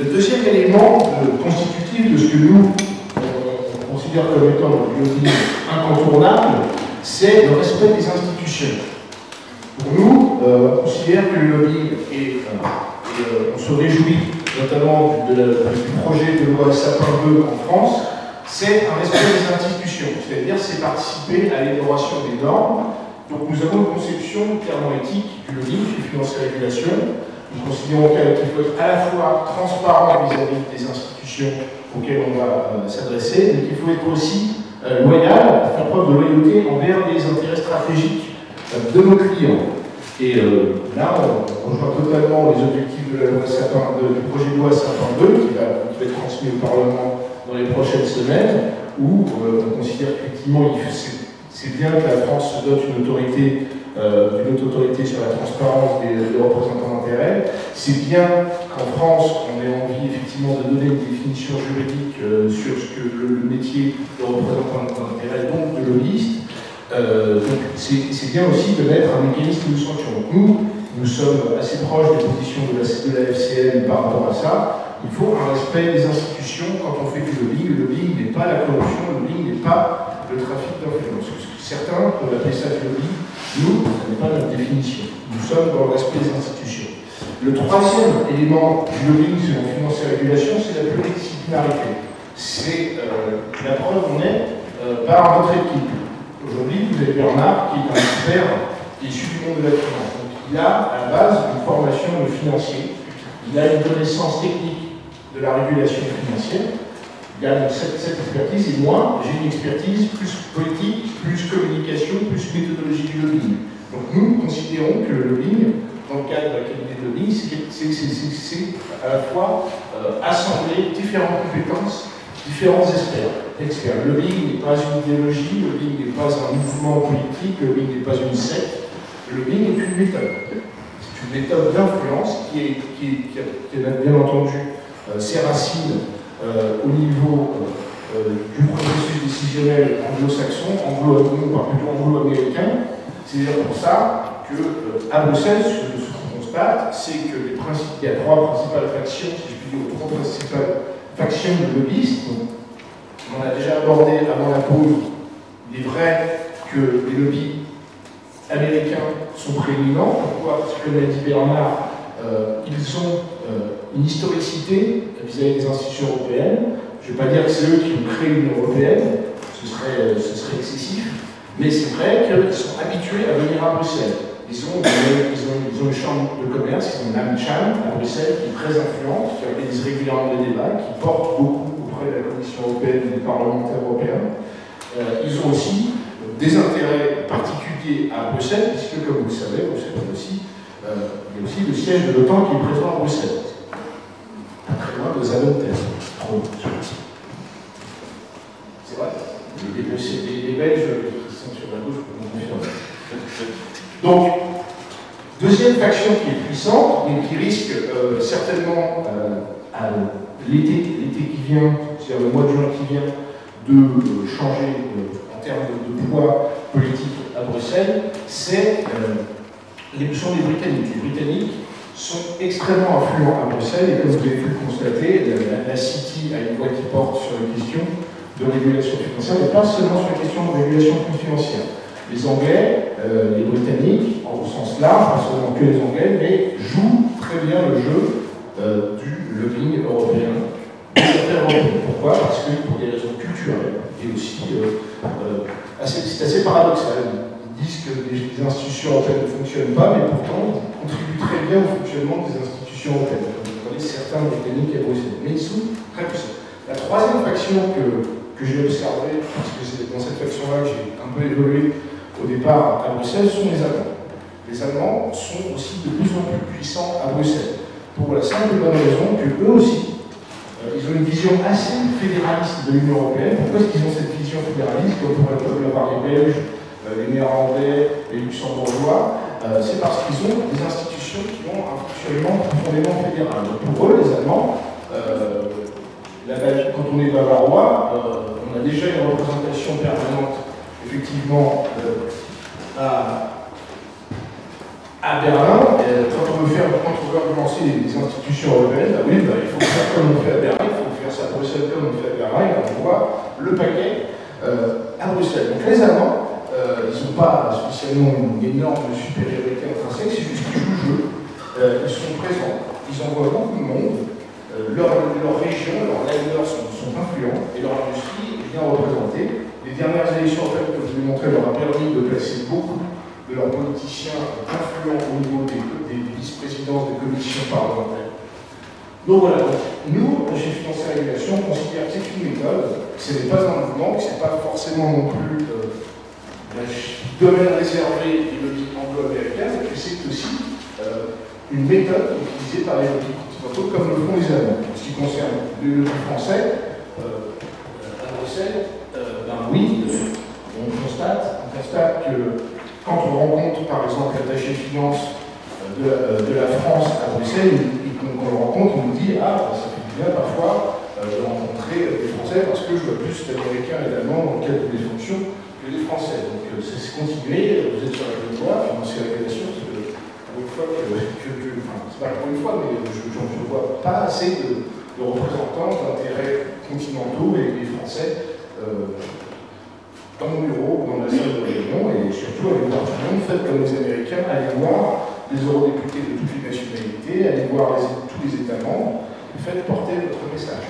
Le deuxième élément constitutif de ce que nous on considère comme étant le lobbying incontournable, c'est le respect des institutions. Pour nous, on considère que le lobbying on se réjouit notamment du projet de loi Sapin 2 en France, c'est un respect des institutions, c'est-à-dire c'est participer à l'élaboration des normes. Donc nous avons une conception clairement éthique du lobbying, du financier régulation. Nous considérons qu'il faut être à la fois transparent vis-à-vis des institutions auxquelles on va s'adresser, mais qu'il faut être aussi loyal, faire preuve de loyauté envers les intérêts stratégiques de nos clients. Et là, on rejoint totalement les objectifs de la loi Sapin, du projet de loi Sapin 2, qui va être transmis au Parlement dans les prochaines semaines, où on considère qu'effectivement, c'est bien que la France se dote d'une autorité sur la transparence des représentants d'intérêt. C'est bien qu'en France, on ait envie effectivement de donner une définition juridique sur ce que le métier de représentant d'intérêt, donc de lobbyiste. Donc c'est bien aussi de mettre un mécanisme de sanction. Donc nous sommes assez proches des positions de la FCN par rapport à ça. Il faut un respect des institutions quand on fait du lobbying. Le lobbying n'est pas la corruption, le lobbying n'est pas le trafic d'influence. Certains peuvent appeler ça du lobbying. Nous, ce n'est pas notre définition. Nous sommes dans le respect des institutions. Le troisième élément du lobbying selon finance et régulation, c'est la pluridisciplinarité. C'est la preuve on est par notre équipe. Aujourd'hui, vous avez Bernard, qui est un expert issu du monde de la finance. Donc, il a à la base une formation de financier, il a une connaissance technique de la régulation financière, il a cette expertise, et moi, j'ai une expertise plus politique, plus communication, plus méthodologie du lobbying. Donc nous considérons que le lobbying, dans le cadre de la cabinet de lobbying, c'est à la fois assembler différentes compétences, différents experts. Le lobbying n'est pas une idéologie, le lobbying n'est pas un mouvement politique, le lobbying n'est pas une secte, le lobbying est une méthode. C'est une méthode d'influence qui a bien entendu ses racines au niveau du processus décisionnel anglo-saxon, anglo-américain. C'est d'ailleurs pour ça qu'à Bruxelles, ce qu'on constate, c'est que il y a trois principales factions, si je puis dire, trois principales factions de lobbyistes. On a déjà abordé avant la pause. Il est vrai que les lobbies américains sont prééminents. Pourquoi? Parce que, comme l'a dit Bernard, ils ont une historicité vis-à-vis des institutions européennes. Je ne vais pas dire que c'est eux qui ont créé l'Union européenne, ce serait excessif, mais c'est vrai qu'ils sont habitués à venir à Bruxelles. Ils ont une chambre de commerce, ils ont une AmCham à Bruxelles qui est très influente, qui organise régulièrement des débats, qui porte beaucoup auprès de la Commission européenne et des parlementaires européens. Ils ont aussi des intérêts particuliers à Bruxelles, puisque, comme vous le savez, Bruxelles aussi, il y a aussi le siège de l'OTAN qui est présent à Bruxelles. Pas très loin de Zaventem. C'est vrai. Les Belges qui sont sur la gauche pour nous confirmer. Donc, deuxième faction qui est puissante, et qui risque certainement l'été qui vient, c'est-à-dire le mois de juin qui vient, de changer en termes de poids politique à Bruxelles, sont les Britanniques. Les Britanniques sont extrêmement influents à Bruxelles, et comme vous avez pu le constater, la City a une voix qui porte sur les questions de régulation financière, mais pas seulement sur les questions de régulation financière. Les Anglais, les Britanniques, au sens large, pas seulement que les Anglais, mais jouent très bien le jeu du lobbying européen. Pourquoi? Parce que pour des raisons culturelles, et aussi, c'est assez paradoxal. Ils disent que les institutions européennes ne fonctionnent pas, mais pourtant, ils contribuent très bien au fonctionnement des institutions européennes. Comme vous voyez, certains Britanniques à Bruxelles. Mais ils sont très puissants. La troisième faction que j'ai observée, parce que c'est dans cette faction-là que j'ai un peu évolué au départ à Bruxelles, sont les Allemands. Les Allemands sont aussi de plus en plus puissants à Bruxelles, pour la simple et bonne raison qu'eux aussi, ils ont une vision assez fédéraliste de l'Union européenne. Pourquoi est-ce qu'ils ont cette vision fédéraliste? Comme pourrait l'avoir les Belges, les Néerlandais, les Luxembourgeois, c'est parce qu'ils ont des institutions qui ont un fonctionnement profondément fédéral. Donc pour eux, les Allemands, quand on est bavarois, on a déjà une représentation permanente, effectivement, à Berlin. Quand on veut on veut relancer les institutions européennes, bah oui, il faut faire comme on fait à Berlin, il faut faire ça à Bruxelles comme on fait à Berlin, et on voit le paquet à Bruxelles. Donc les Allemands, ils n'ont pas spécialement une énorme supériorité intrinsèque, c'est juste qu'ils jouent le jeu. Ils sont présents, ils envoient beaucoup de monde, leur région, leurs landers sont influents, et leur industrie est bien représentée. Les dernières élections européennes que je vous ai montrées leur a permis de placer beaucoup de leurs politiciens influents au niveau des vice-présidences des commissions parlementaires. Donc voilà, nous, chez Financière Régulation, on considère que c'est une méthode, que ce n'est pas un mouvement, que ce n'est pas forcément non plus un domaine réservé des lobbies anglo-américains, mais que c'est aussi une méthode utilisée par les lobbies continentaux comme le font les Allemands. En ce qui concerne les lobbies français, à Bruxelles, ben oui, on constate que quand on rencontre par exemple l'attaché finance de la France à Bruxelles, et qu'on le rencontre, on nous dit ah, ça fait du bien parfois de rencontrer des Français parce que je vois plus d'Américains et d'Allemands dans le cadre des fonctions que des Français. Donc c'est continué, vous êtes sur la bonne voie, Financière Régulation, c'est pour une fois c'est pas pour une fois, mais je ne vois pas assez de représentants d'intérêts continentaux et français dans mon bureau ou dans la salle de réunion, et surtout aller voir tout le monde, faites comme les Américains, allez voir les eurodéputés de toutes les nationalités, allez voir tous les États membres, et faites porter votre message.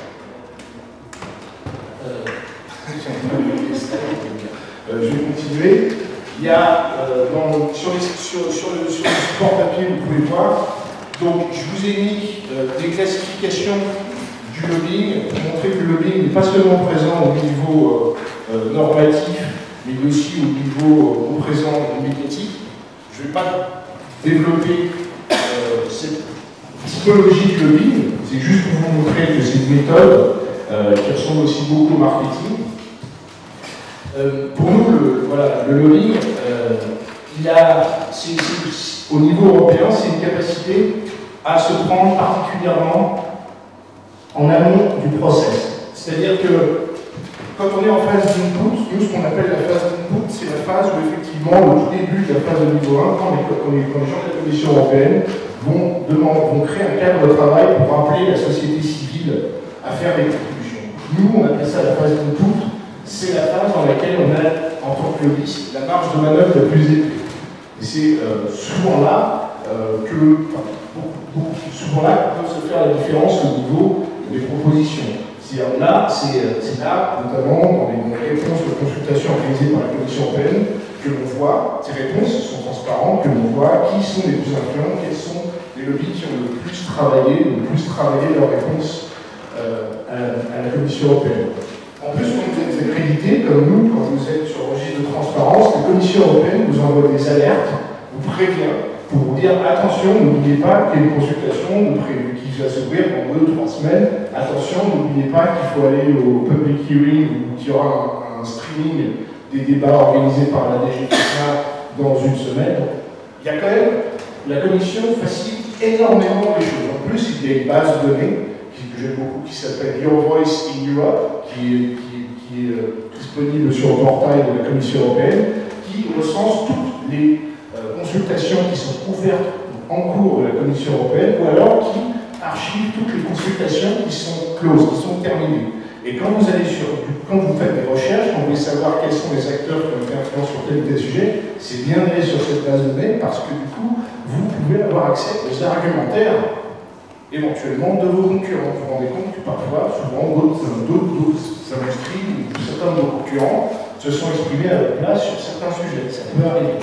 Je vais continuer. Il y a sur le support papier, vous pouvez voir, donc je vous ai mis des classifications du lobbying, pour montrer que le lobbying n'est pas seulement présent au niveau normatif, mais aussi au niveau présent médiatique. Je ne vais pas développer cette psychologie du lobbying, c'est juste pour vous montrer que c'est une méthode qui ressemble aussi beaucoup au marketing. Pour nous, le lobbying, au niveau européen, c'est une capacité à se prendre particulièrement en amont du process. C'est-à-dire que quand on est en phase d'input, nous, ce qu'on appelle la phase d'input, c'est la phase où effectivement, au tout début de la phase de niveau 1, quand les gens de la Commission européenne vont créer un cadre de travail pour appeler la société civile à faire des contributions. Nous, on appelle ça la phase d'input. C'est la phase dans laquelle on a, en tant que lobbyiste, la marge de manœuvre la plus élevée. Et c'est souvent là souvent là que peut se faire la différence au niveau des propositions. C'est là, notamment dans les réponses de consultation organisées par la Commission européenne, que l'on voit, ces réponses sont transparentes, que l'on voit qui sont les plus influents, quels sont les lobbies qui ont le plus travaillé leurs réponses à la Commission européenne. En plus, quand vous êtes accrédité, comme nous, quand vous êtes sur le registre de transparence, la Commission européenne vous envoie des alertes, vous prévient, pour vous dire attention, n'oubliez pas qu'il y a une consultation qui va s'ouvrir dans 2 ou 3 semaines. Attention, n'oubliez pas qu'il faut aller au public hearing où il y aura un streaming des débats organisés par la DGFISA dans 1 semaine. Il y a quand même, la Commission facilite énormément les choses. En plus, il y a une base de données que j'aime beaucoup qui s'appelle Your Voice in Europe, qui est disponible sur le portail de la Commission européenne, qui recense toutes les consultations qui sont ouvertes en cours de la Commission européenne, ou alors qui archive toutes les consultations qui sont closes, qui sont terminées. Et quand vous faites des recherches, quand vous voulez savoir quels sont les acteurs qui ont été influents sur tel ou tel sujet, c'est bien d'aller sur cette base de données parce que du coup, vous pouvez avoir accès aux argumentaires éventuellement de vos concurrents. Vous vous rendez compte que parfois, souvent, d'autres industries ou certains de vos concurrents se sont exprimés à votre place sur certains sujets. Ça peut arriver.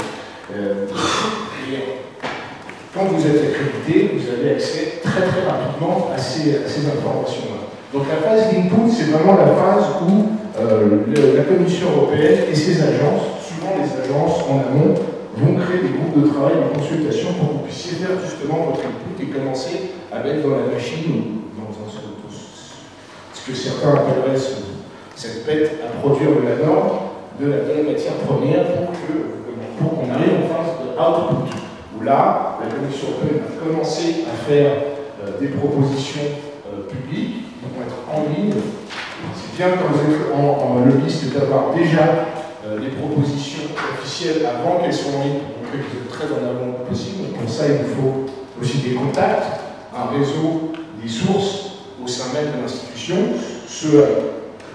Quand vous êtes accrédité, vous avez accès très rapidement à ces informations-là. Donc la phase d'input, c'est vraiment la phase où la Commission européenne et ses agences, souvent les agences en amont, vont créer des groupes de travail, de consultation pour que vous puissiez faire justement votre input et commencer à mettre dans la machine, dans ce que certains appelleraient cette bête à produire de la norme, de la matière première pour qu'on arrive en phase de output, où là, la Commission européenne va commencer à faire des propositions publiques qui vont être en ligne. C'est bien quand vous êtes en lobbyiste d'avoir déjà des propositions officielles avant qu'elles soient en ligne pour montrer que vous êtes très en avant possible. Pour ça, il vous faut aussi des contacts, un réseau, des sources au sein même de l'institution,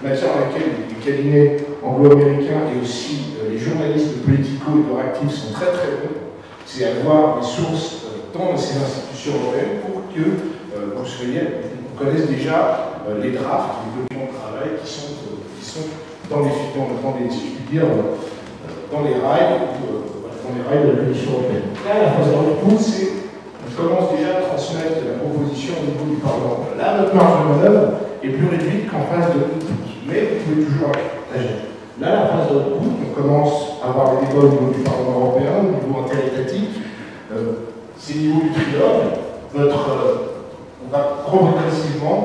matière dans laquelle les cabinets anglo-américains et aussi les journalistes politico et correctifs sont très très bons, c'est avoir des sources dans ces institutions européennes pour que vous connaissez déjà les drafts, les documents de travail qui sont dans les rails de la Commission européenne. Là, la phase d'output, c'est on commence déjà à transmettre la proposition au niveau du Parlement. Là, notre marge de manœuvre est plus réduite qu'en phase de output, mais vous pouvez toujours agir. Là, la phase d'output, on commence à avoir des débats au niveau du Parlement européen, au niveau interétatique, c'est le niveau du trilogue. On va progressivement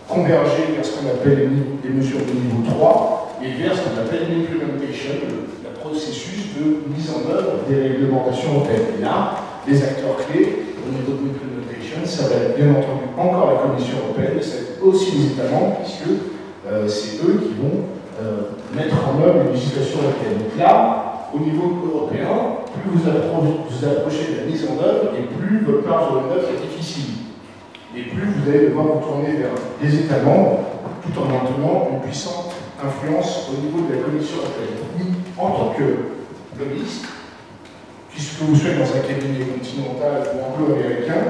converger vers ce qu'on appelle les mesures de niveau 3 et vers ce qu'on appelle l'implementation, le processus de mise en œuvre des réglementations européennes. Là, les acteurs clés au niveau de l'implementation, ça va être bien entendu encore la Commission européenne, mais ça va être aussi les États membres, puisque c'est eux qui vont mettre en œuvre les législations européennes. Donc là, au niveau européen, plus vous approchez de la mise en œuvre et plus votre marge de manœuvre est difficile. Et plus vous allez devoir vous tourner vers les États membres, tout en maintenant une puissante influence au niveau de la Commission européenne. En tant que lobbyiste, puisque vous soyez dans un cabinet continental ou anglo-américain,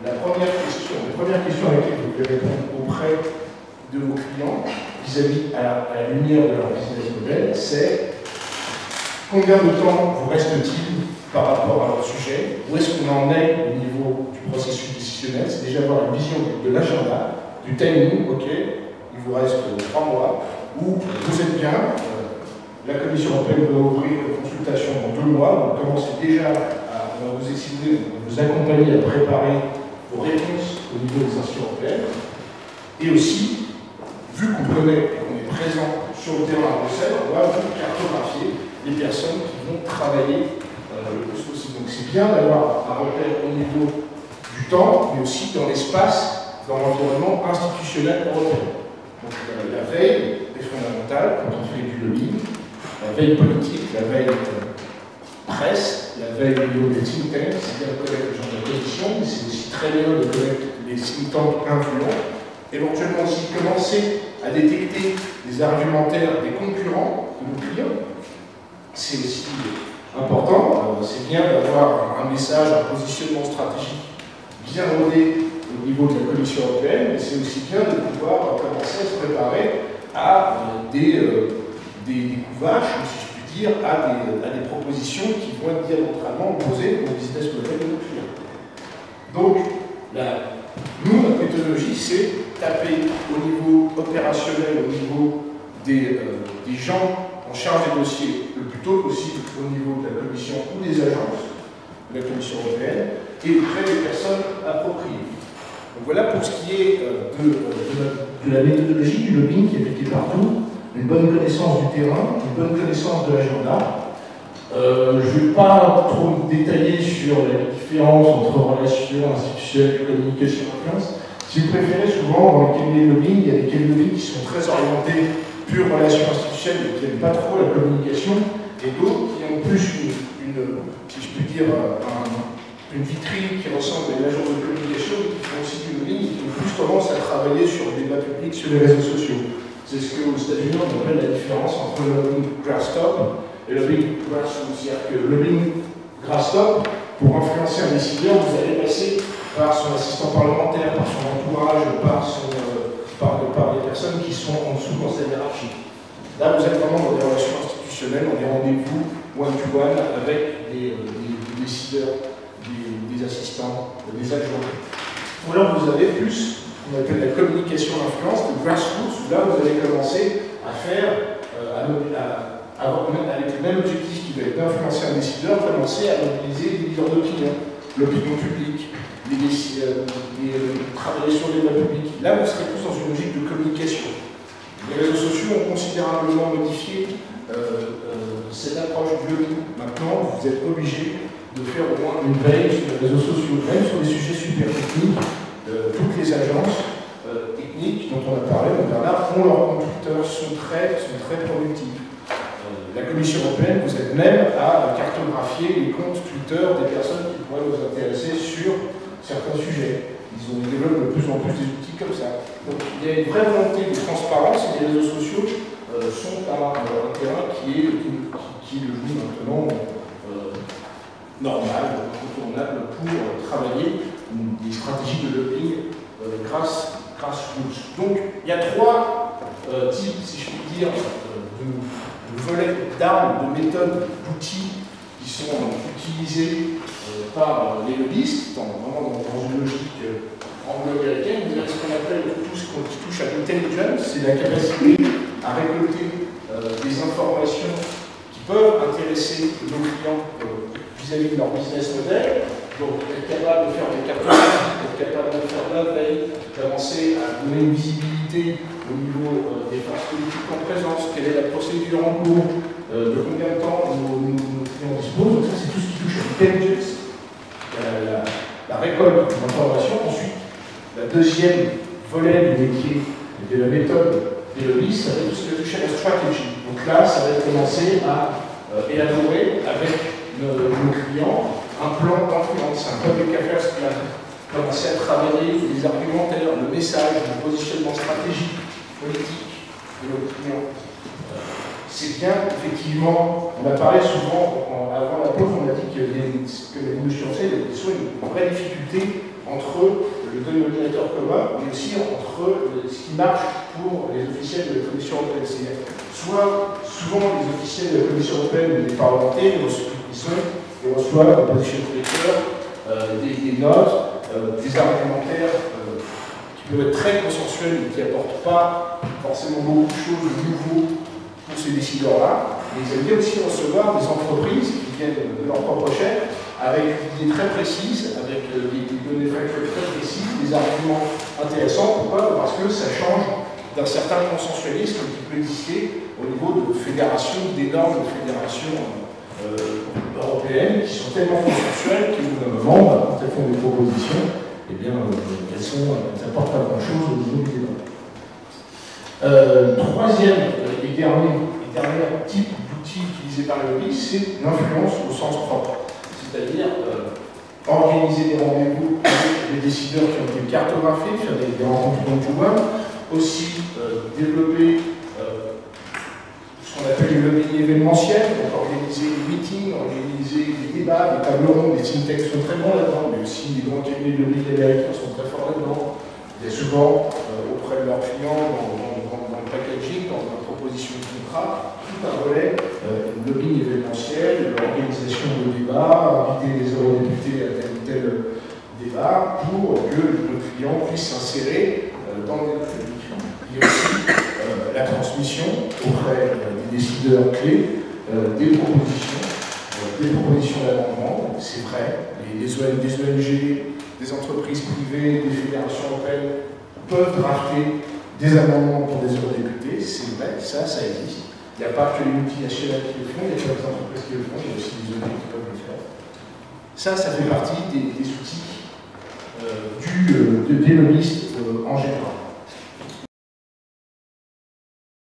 la première question à laquelle vous devez répondre auprès de vos clients, vis-à-vis à la lumière de leur business model, c'est combien de temps vous reste-t-il par rapport à leur sujet, où est-ce qu'on en est au niveau du processus décisionnel, c'est déjà avoir une vision de l'agenda, du timing, ok, il vous reste 3 mois, où vous êtes bien, la Commission européenne va ouvrir une consultation dans 2 mois, donc commencez déjà à vous essayer de vous accompagner à préparer vos réponses au niveau des institutions européennes, et aussi, vu qu'on connaît et qu'on est présent sur le terrain à Bruxelles, on va vous cartographier les personnes qui vont travailler le plus possible. Donc c'est bien d'avoir un repère au niveau du temps, mais aussi dans l'espace, dans l'environnement institutionnel européen. Donc la veille est fondamentale quand on fait du lobbying, la veille politique, la veille presse, la veille au niveau des think tanks, c'est bien de connaître les gens de la position, mais c'est aussi très bien de connaître les think tanks influents, éventuellement aussi commencer à détecter les argumentaires des concurrents de nos clients. C'est aussi important, c'est bien d'avoir un message, un positionnement stratégique bien rodé au niveau de la Commission européenne, mais c'est aussi bien de pouvoir commencer à se préparer à des couvaches, si je puis dire, à des propositions qui vont être diamétralement opposées au business model de nos clients. Donc, nous, notre méthodologie, c'est taper au niveau opérationnel, au niveau des gens en charge des dossiers le plus tôt possible au niveau de la Commission ou des agences de la Commission européenne et auprès des personnes appropriées. Donc voilà pour ce qui est de la méthodologie du lobbying qui est appliquée partout, une bonne connaissance du terrain, une bonne connaissance de l'agenda. Je ne vais pas trop détailler sur la différence entre relations institutionnelles et communication d'influence. Si vous préférez, souvent dans les cabinets de lobbying, il y a des cabinets de lobbying qui sont très orientés pure relation institutionnelle et qui n'aiment pas trop la communication, et d'autres qui ont plus si je puis dire, une vitrine qui ressemble à une agence de communication, mais qui font aussi du lobbying, qui ont plus tendance à travailler sur le débat public, sur les réseaux sociaux. C'est ce qu'aux États-Unis on appelle la différence entre le lobbying grass-top et le lobbying grassroots. C'est-à-dire que le lobbying grass-top, pour influencer un décideur, vous allez passer par son assistant parlementaire, par son entourage, par les personnes qui sont en dessous dans cette hiérarchie. Là, vous êtes vraiment dans des relations institutionnelles, dans des rendez-vous one-to-one avec des décideurs, des assistants, des adjoints. Ou alors vous avez plus, on appelle la communication d'influence, le grassroots, où là vous allez commencer à faire, avec le même objectif qui va être d'influencer un décideur, commencer à mobiliser des leaders d'opinion, l'opinion publique, travailler sur les débats publics. Là, vous serez plus dans une logique de communication. Les réseaux sociaux ont considérablement modifié cette approche du lobbying. Maintenant, vous êtes obligé de faire au moins une veille sur les réseaux sociaux, même sur des sujets super techniques. Toutes les agences techniques dont on a parlé, ont leur compte Twitter, sont très productifs. La Commission européenne, vous êtes même à cartographier les comptes Twitter des personnes qui pourraient vous intéresser sur certains sujets. Ils développent de plus en plus des outils comme ça. Donc il y a une vraie volonté de transparence et les réseaux sociaux sont un terrain qui est le joue maintenant normal, incontournable pour travailler des stratégies de lobbying grassroots. Donc il y a trois types, si je puis dire, de volets d'armes, de méthodes, d'outils qui sont utilisés par les lobbyistes, vraiment dans une logique anglo-américaine. Vous avez ce qu'on appelle tout ce qui touche à l'intelligence, c'est la capacité à récolter des informations qui peuvent intéresser nos clients vis-à-vis de leur business model. Donc être capable de faire des cartographies, être capable de faire de la veille, d'avancer à donner une visibilité au niveau des forces politiques en présence, quelle est la procédure en cours, de combien de temps nos clients disposent. Donc ça c'est tout ce qui touche à l'intelligence, la récolte d'informations. Ensuite, la deuxième volet du métier et de la méthode des lobbies, ça va être tout ce qui va toucher à la stratégie. Donc là, ça va commencer à élaborer avec nos clients un plan d'influence, un public affairs plan, commencer à travailler les argumentaires, le message, le positionnement stratégique, politique de nos clients. C'est bien, effectivement, on a parlé souvent, avant la pause, on a dit que l'évolution c'est soit une vraie difficulté entre le dénominateur commun, mais aussi entre ce qui marche pour les officiels de la Commission européenne. C'est-à-dire, souvent les officiels de la Commission européenne ou les parlementaires, ils reçoivent des position papers, des notes, des argumentaires qui peuvent être très consensuels et qui n'apportent pas forcément beaucoup de choses de nouveau pour ces décideurs-là. Mais ils aiment bien aussi recevoir des entreprises qui viennent de leur propre chair avec des idées très précises, avec des données factuelles très précises, des arguments intéressants. Pourquoi? Parce que ça change d'un certain consensualisme qui peut exister au niveau de fédérations, d'énormes fédérations européennes qui sont tellement consensuelles qu'au bout d'un moment, quand elles font des propositions, eh bien, elles n'apportent pas grand-chose au niveau du débat. Troisième et dernier type d'outil utilisé par le lobby, c'est l'influence au sens propre. C'est-à-dire organiser des rendez-vous avec des décideurs qui ont été cartographiés, faire des rencontres one-to-one, aussi développer ce qu'on appelle le lobbying événementiel, donc organiser des meetings, organiser des débats, des tables rondes, les think tanks sont très bons là-dedans, mais aussi les grands cabinets de lobbying américains sont très forts là-dedans. Et souvent, auprès de leurs clients, dans le packaging, dans la proposition de contrat, tout un volet lobbying événementiel, l'organisation de débats, inviter les eurodéputés à tel ou tel débat pour que nos clients puissent s'insérer dans le débat public. Il y a aussi la transmission auprès des décideurs clés des propositions d'amendement. C'est vrai, des ONG, des entreprises privées, des fédérations européennes peuvent drafter des amendements pour des eurodéputés. C'est vrai, ça existe. Il n'y a pas que les multinationales qui le font, il n'y a pas que les entreprises qui le font, il y a aussi des ONG qui peuvent le faire. Ça fait partie des outils des lobbyistes en général.